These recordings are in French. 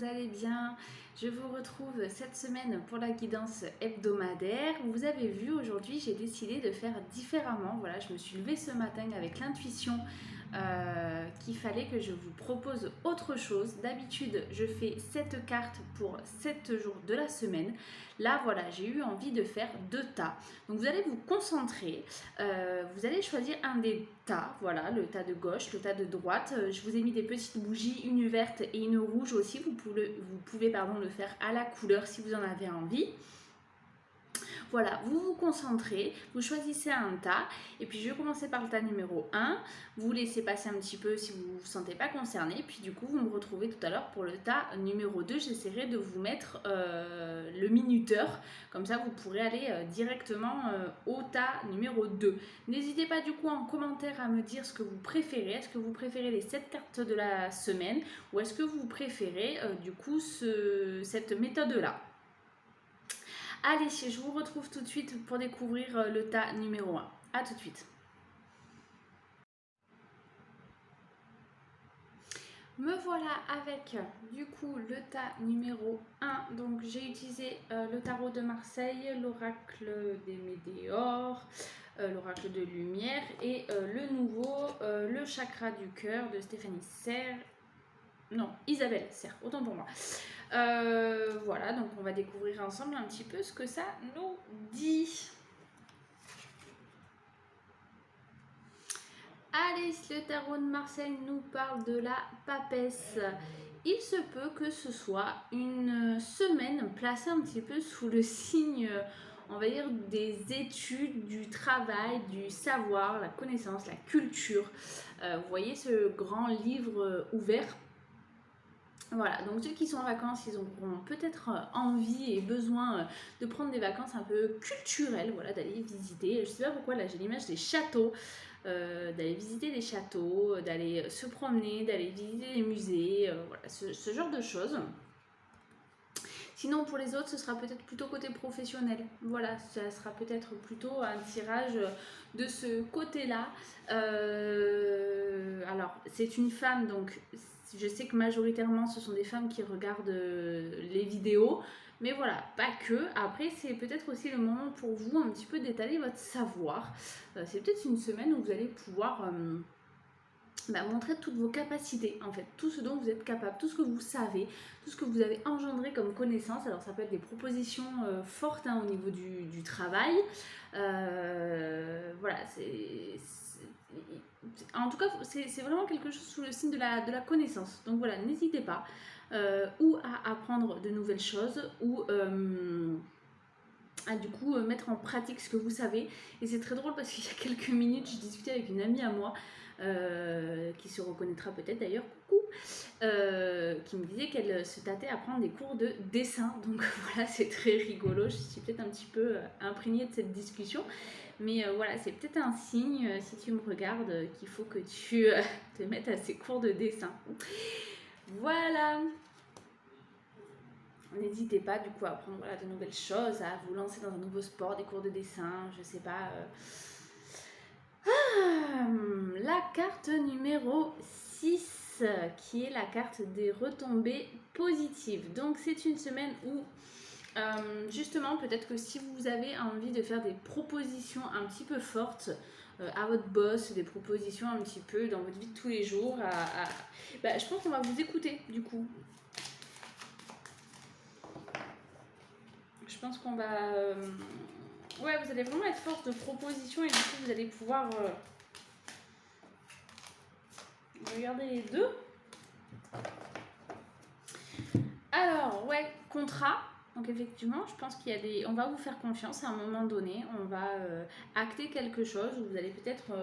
vous allez bien? Je vous retrouve cette semaine pour la guidance hebdomadaire. Vous avez vu, aujourd'hui j'ai décidé de faire différemment. Voilà, je me suis levée ce matin avec l'intuition qu'il fallait que je vous propose autre chose. D'habitude, je fais 7 cartes pour 7 jours de la semaine. Là, voilà, j'ai eu envie de faire 2 tas. Donc vous allez vous concentrer. Vous allez choisir un des tas, voilà, le tas de gauche, le tas de droite. Je vous ai mis des petites bougies, une verte et une rouge aussi. Vous pouvez le faire à la couleur si vous en avez envie. Voilà, vous vous concentrez, vous choisissez un tas, et puis je vais commencer par le tas numéro 1, vous laissez passer un petit peu si vous ne vous sentez pas concerné, puis du coup vous me retrouvez tout à l'heure pour le tas numéro 2, j'essaierai de vous mettre le minuteur, comme ça vous pourrez aller directement au tas numéro 2. N'hésitez pas du coup en commentaire à me dire ce que vous préférez, est-ce que vous préférez les 7 cartes de la semaine, ou est-ce que vous préférez du coup cette méthode-là. Allez, je vous retrouve tout de suite pour découvrir le tas numéro 1. A tout de suite. Me voilà avec du coup le tas numéro 1. Donc j'ai utilisé le tarot de Marseille, l'oracle des météores, l'oracle de lumière et le nouveau, le chakra du cœur de Stéphanie Serre. Non, Isabelle Serre, autant pour moi. Voilà, donc on va découvrir ensemble un petit peu ce que ça nous dit. Allez, le tarot de Marseille nous parle de la papesse. Il se peut que ce soit une semaine placée un petit peu sous le signe, on va dire, des études, du travail, du savoir, la connaissance, la culture. Vous voyez ce grand livre ouvert. Voilà, donc ceux qui sont en vacances, ils auront peut-être envie et besoin de prendre des vacances un peu culturelles, voilà, d'aller visiter. Je sais pas pourquoi, là j'ai l'image des châteaux, d'aller visiter des châteaux, d'aller se promener, d'aller visiter les musées, voilà, ce genre de choses. Sinon, pour les autres, ce sera peut-être plutôt côté professionnel. Voilà, ça sera peut-être plutôt un tirage de ce côté-là. Alors, c'est une femme, donc je sais que majoritairement, ce sont des femmes qui regardent les vidéos. Mais voilà, pas que. Après, c'est peut-être aussi le moment pour vous un petit peu d'étaler votre savoir. C'est peut-être une semaine où vous allez pouvoir montrer toutes vos capacités, en fait, tout ce dont vous êtes capable, tout ce que vous savez, tout ce que vous avez engendré comme connaissance. Alors ça peut être des propositions fortes au niveau du travail. Voilà, en tout cas, c'est vraiment quelque chose sous le signe de la connaissance. Donc voilà, n'hésitez pas ou à apprendre de nouvelles choses ou à du coup mettre en pratique ce que vous savez. Et c'est très drôle parce qu'il y a quelques minutes, je discutais avec une amie à moi qui se reconnaîtra peut-être d'ailleurs, coucou, qui me disait qu'elle se tâtait à prendre des cours de dessin. Donc voilà, c'est très rigolo. Je suis peut-être un petit peu imprégnée de cette discussion. Mais voilà, c'est peut-être un signe, si tu me regardes, qu'il faut que tu te mettes à ces cours de dessin. Voilà. N'hésitez pas du coup à apprendre de nouvelles choses, à vous lancer dans un nouveau sport, des cours de dessin, je sais pas. La carte numéro 6, qui est la carte des retombées positives. Donc c'est une semaine où justement, peut-être que si vous avez envie de faire des propositions un petit peu fortes à votre boss, des propositions un petit peu dans votre vie de tous les jours, je pense qu'on va vous écouter du coup. Je pense qu'on va... ouais, vous allez vraiment être force de proposition et du coup, vous allez pouvoir regarder les deux. Alors, ouais, contrat. Donc effectivement, je pense qu'il y a des... On va vous faire confiance à un moment donné. On va acter quelque chose où vous allez peut-être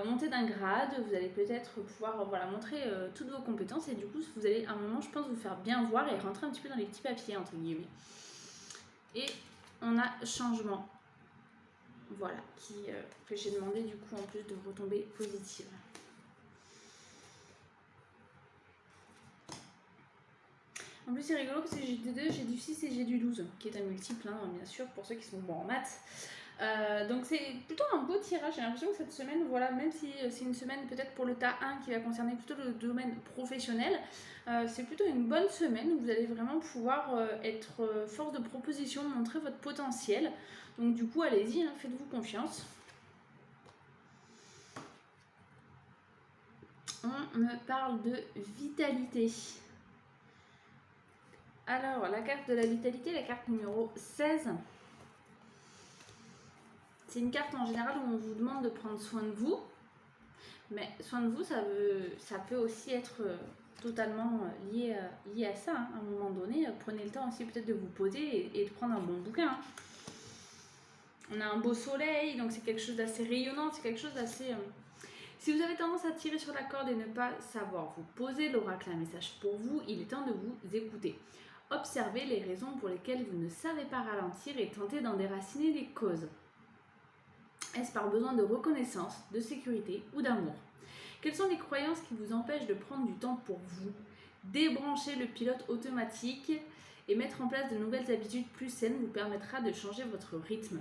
monter d'un grade. Vous allez peut-être pouvoir montrer toutes vos compétences. Et du coup, vous allez à un moment, je pense, vous faire bien voir et rentrer un petit peu dans les petits papiers, entre guillemets. Et on a changement. Voilà, que j'ai demandé du coup en plus de retomber positive. En plus, c'est rigolo parce que j'ai du 2, j'ai du 6 et j'ai du 12, qui est un multiple, hein, bien sûr, pour ceux qui sont bons en maths. Donc c'est plutôt un beau tirage, j'ai l'impression que cette semaine, voilà, même si c'est une semaine peut-être pour le tas 1 qui va concerner plutôt le domaine professionnel, c'est plutôt une bonne semaine où vous allez vraiment pouvoir être force de proposition, montrer votre potentiel. Donc du coup, allez-y, hein, faites-vous confiance. On me parle de vitalité. Alors, la carte de la vitalité, la carte numéro 16. C'est une carte en général où on vous demande de prendre soin de vous. Mais soin de vous, ça peut aussi être totalement lié à ça. Hein. À un moment donné, prenez le temps aussi peut-être de vous poser et de prendre un bon bouquin. Hein. On a un beau soleil, donc c'est quelque chose d'assez rayonnant, c'est quelque chose d'assez... Si vous avez tendance à tirer sur la corde et ne pas savoir vous poser, l'oracle a un message pour vous, il est temps de vous écouter. Observez les raisons pour lesquelles vous ne savez pas ralentir et tentez d'en déraciner les causes. Est-ce par besoin de reconnaissance, de sécurité ou d'amour? Quelles sont les croyances qui vous empêchent de prendre du temps pour vous? Débrancher le pilote automatique et mettre en place de nouvelles habitudes plus saines vous permettra de changer votre rythme.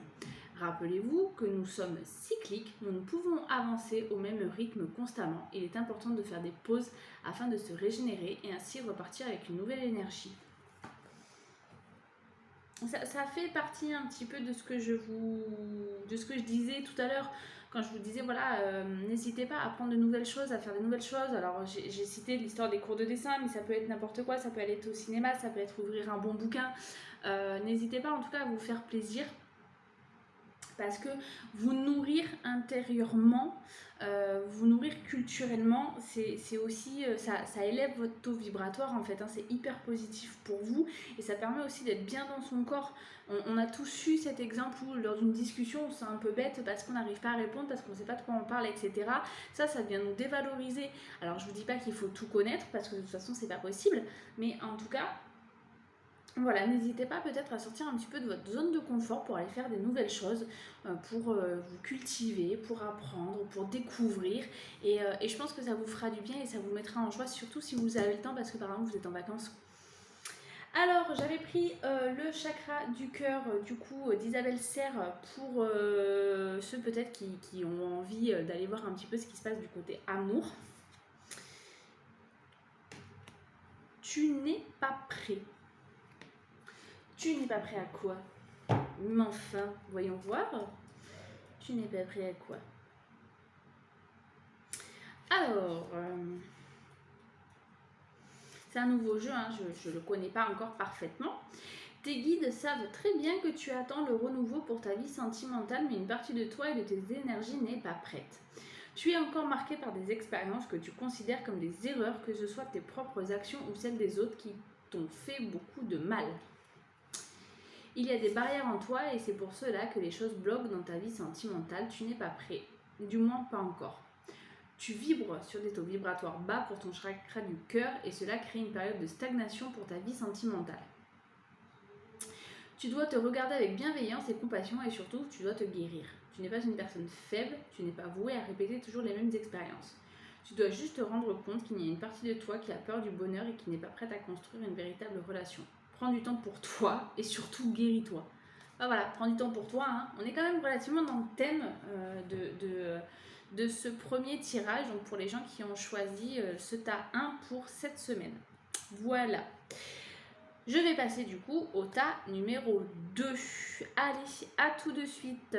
Rappelez-vous que nous sommes cycliques, nous ne pouvons avancer au même rythme constamment. Il est important de faire des pauses afin de se régénérer et ainsi repartir avec une nouvelle énergie. Ça fait partie un petit peu de ce que je disais tout à l'heure quand je vous disais voilà, n'hésitez pas à apprendre de nouvelles choses, à faire de nouvelles choses. Alors j'ai cité l'histoire des cours de dessin, mais ça peut être n'importe quoi, ça peut aller au cinéma, ça peut être ouvrir un bon bouquin. N'hésitez pas en tout cas à vous faire plaisir. Parce que vous nourrir intérieurement, vous nourrir culturellement, c'est aussi, ça élève votre taux vibratoire en fait, hein, c'est hyper positif pour vous et ça permet aussi d'être bien dans son corps. On a tous eu cet exemple où lors d'une discussion c'est un peu bête parce qu'on n'arrive pas à répondre, parce qu'on ne sait pas de quoi on parle, etc. Ça vient nous dévaloriser. Alors je vous dis pas qu'il faut tout connaître parce que de toute façon c'est pas possible, mais en tout cas, voilà, n'hésitez pas peut-être à sortir un petit peu de votre zone de confort pour aller faire des nouvelles choses, pour vous cultiver, pour apprendre, pour découvrir. Et je pense que ça vous fera du bien et ça vous mettra en joie, surtout si vous avez le temps parce que par exemple vous êtes en vacances. Alors, j'avais pris le chakra du cœur, du coup, d'Isabelle Serre pour ceux peut-être qui ont envie d'aller voir un petit peu ce qui se passe du côté amour. Tu n'es pas prêt. Tu n'es pas prêt à quoi? Mais enfin, voyons voir. Tu n'es pas prêt à quoi? Alors, c'est un nouveau jeu, hein, je ne le connais pas encore parfaitement. Tes guides savent très bien que tu attends le renouveau pour ta vie sentimentale, mais une partie de toi et de tes énergies n'est pas prête. Tu es encore marqué par des expériences que tu considères comme des erreurs, que ce soit tes propres actions ou celles des autres qui t'ont fait beaucoup de mal. Il y a des barrières en toi et c'est pour cela que les choses bloquent dans ta vie sentimentale. Tu n'es pas prêt, du moins pas encore. Tu vibres sur des taux vibratoires bas pour ton chakra du cœur et cela crée une période de stagnation pour ta vie sentimentale. Tu dois te regarder avec bienveillance et compassion et surtout tu dois te guérir. Tu n'es pas une personne faible, tu n'es pas voué à répéter toujours les mêmes expériences. Tu dois juste te rendre compte qu'il y a une partie de toi qui a peur du bonheur et qui n'est pas prête à construire une véritable relation. Prends du temps pour toi et surtout guéris-toi. Ben voilà, prends du temps pour toi. Hein. On est quand même relativement dans le thème de ce premier tirage, donc pour les gens qui ont choisi ce tas 1 pour cette semaine. Voilà. Je vais passer du coup au tas numéro 2. Allez, à tout de suite.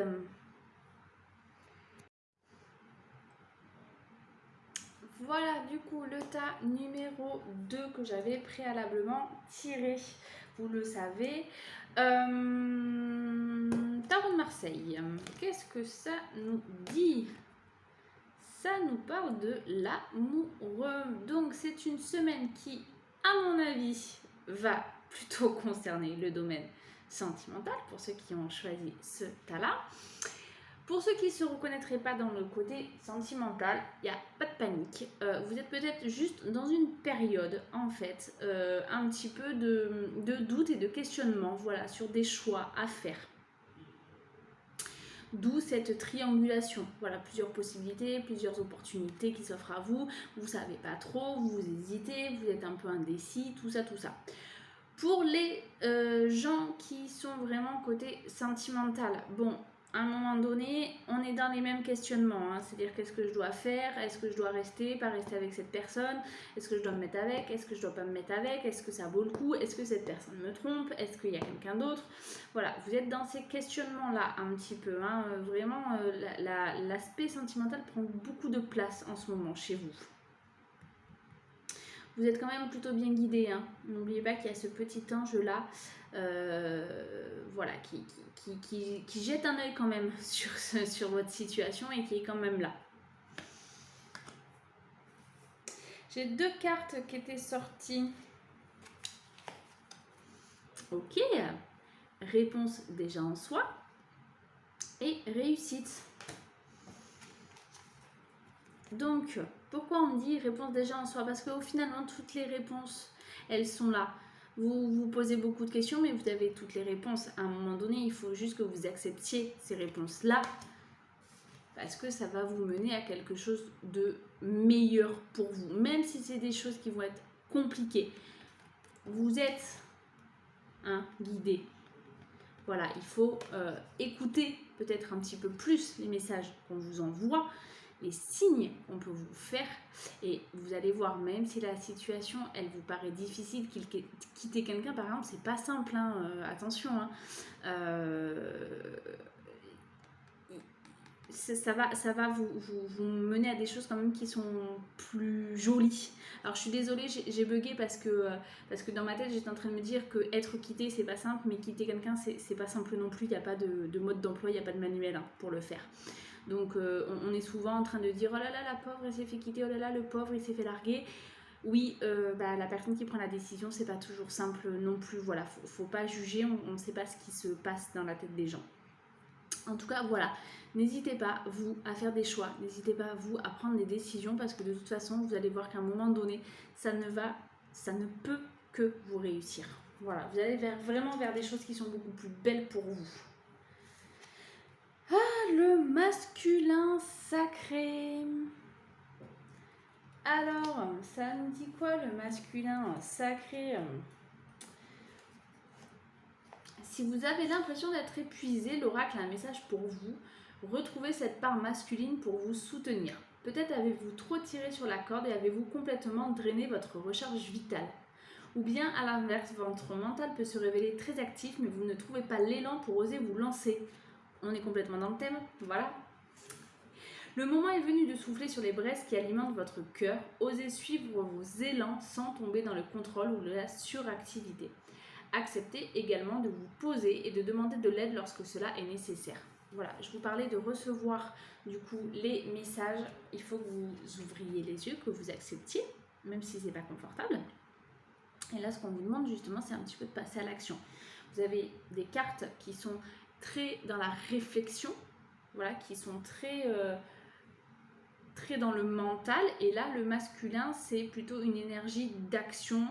Voilà du coup le tas numéro 2 que j'avais préalablement tiré. Vous le savez. Tarot de Marseille. Qu'est-ce que ça nous dit? Ça nous parle de l'amoureux. Donc c'est une semaine qui, à mon avis, va plutôt concerner le domaine sentimental pour ceux qui ont choisi ce tas-là. Pour ceux qui ne se reconnaîtraient pas dans le côté sentimental, il n'y a pas de panique. Vous êtes peut-être juste dans une période, en fait, un petit peu de doute et de questionnement, voilà, sur des choix à faire. D'où cette triangulation. Voilà, plusieurs possibilités, plusieurs opportunités qui s'offrent à vous. Vous ne savez pas trop, vous hésitez, vous êtes un peu indécis, tout ça, tout ça. Pour les gens qui sont vraiment côté sentimental, bon, à un moment donné, on est dans les mêmes questionnements, hein. C'est-à-dire qu'est-ce que je dois faire, est-ce que je dois rester, pas rester avec cette personne, est-ce que je dois me mettre avec, est-ce que je dois pas me mettre avec, est-ce que ça vaut le coup, est-ce que cette personne me trompe, est-ce qu'il y a quelqu'un d'autre. Voilà, vous êtes dans ces questionnements-là un petit peu, hein. Vraiment, l'aspect sentimental prend beaucoup de place en ce moment chez vous. Vous êtes quand même plutôt bien guidé, hein. N'oubliez pas qu'il y a ce petit ange-là, voilà, qui jette un œil quand même sur votre situation et qui est quand même là. J'ai 2 cartes qui étaient sorties. Ok, réponse déjà en soi et réussite. Donc, pourquoi on me dit réponse déjà en soi? Parce qu'au finalement, toutes les réponses, elles sont là. Vous vous posez beaucoup de questions, mais vous avez toutes les réponses. À un moment donné, il faut juste que vous acceptiez ces réponses-là, parce que ça va vous mener à quelque chose de meilleur pour vous. Même si c'est des choses qui vont être compliquées, vous êtes guidé. Voilà, il faut écouter peut-être un petit peu plus les messages qu'on vous envoie, les signes qu'on peut vous faire, et vous allez voir, même si la situation elle vous paraît difficile, quitter quelqu'un par exemple, c'est pas simple, hein, attention, hein. Ça va vous mener à des choses quand même qui sont plus jolies. Alors je suis désolée, j'ai bugué parce que dans ma tête j'étais en train de me dire que être quitté c'est pas simple, mais quitter quelqu'un c'est pas simple non plus. Il n'y a pas de mode d'emploi, il n'y a pas de manuel, hein, pour le faire. Donc on est souvent en train de dire oh là là la pauvre elle s'est fait quitter, oh là là le pauvre il s'est fait larguer. Oui, la personne qui prend la décision c'est pas toujours simple non plus. Voilà, faut pas juger, on ne sait pas ce qui se passe dans la tête des gens. En tout cas, voilà, n'hésitez pas, vous, à faire des choix. N'hésitez pas, vous, à prendre des décisions, parce que de toute façon, vous allez voir qu'à un moment donné, ça ne peut que vous réussir. Voilà, vous allez vraiment vers des choses qui sont beaucoup plus belles pour vous. Ah, le masculin sacré. Alors, ça nous dit quoi, le masculin sacré ? Si vous avez l'impression d'être épuisé, l'oracle a un message pour vous. Retrouvez cette part masculine pour vous soutenir. Peut-être avez-vous trop tiré sur la corde et avez-vous complètement drainé votre recharge vitale. Ou bien, à l'inverse, votre mental peut se révéler très actif, mais vous ne trouvez pas l'élan pour oser vous lancer. On est complètement dans le thème, voilà. Le moment est venu de souffler sur les braises qui alimentent votre cœur. Osez suivre vos élans sans tomber dans le contrôle ou la suractivité. Acceptez également de vous poser et de demander de l'aide lorsque cela est nécessaire. Voilà, je vous parlais de recevoir du coup les messages. Il faut que vous ouvriez les yeux, que vous acceptiez, même si c'est pas confortable. Et là, ce qu'on vous demande justement, c'est un petit peu de passer à l'action. Vous avez des cartes qui sont très dans la réflexion, voilà, qui sont très dans le mental. Et là, le masculin, c'est plutôt une énergie d'action.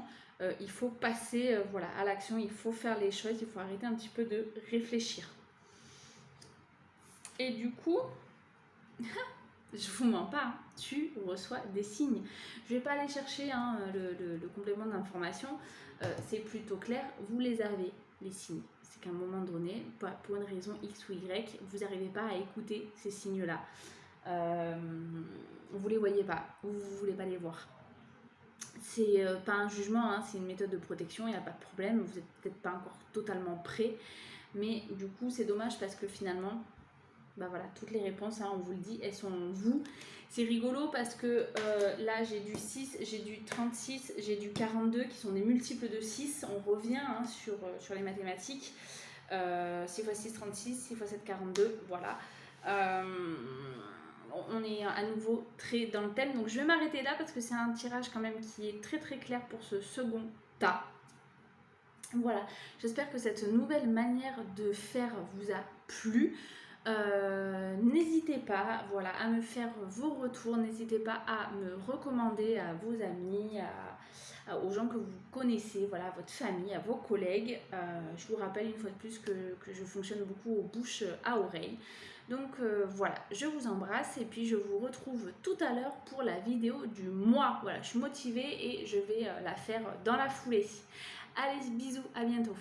Il faut passer voilà, à l'action, il faut faire les choses, il faut arrêter un petit peu de réfléchir. Et du coup, je vous mens pas, hein, tu reçois des signes. Je vais pas aller chercher le complément d'information, c'est plutôt clair, vous les avez, les signes. C'est qu'à un moment donné, pour une raison X ou Y, vous n'arrivez pas à écouter ces signes-là. Vous les voyez pas, vous ne voulez pas les voir. C'est pas un jugement, hein, c'est une méthode de protection, il n'y a pas de problème, vous n'êtes peut-être pas encore totalement prêt, mais du coup c'est dommage parce que finalement, bah voilà, toutes les réponses, hein, on vous le dit, elles sont en vous. C'est rigolo parce que là j'ai du 6, j'ai du 36, j'ai du 42 qui sont des multiples de 6, on revient hein, sur les mathématiques, 6 x 6, 36, 6 x 7, 42, voilà. On est à nouveau très dans le thème, donc je vais m'arrêter là parce que c'est un tirage quand même qui est très très clair pour ce second tas. Voilà, j'espère que cette nouvelle manière de faire vous a plu. N'hésitez pas voilà, à me faire vos retours, n'hésitez pas à me recommander à vos amis, aux gens que vous connaissez, voilà, à votre famille, à vos collègues. Je vous rappelle une fois de plus que je fonctionne beaucoup aux bouches à oreille. Donc voilà, je vous embrasse et puis je vous retrouve tout à l'heure pour la vidéo du mois. Voilà, je suis motivée et je vais la faire dans la foulée. Allez, bisous, à bientôt.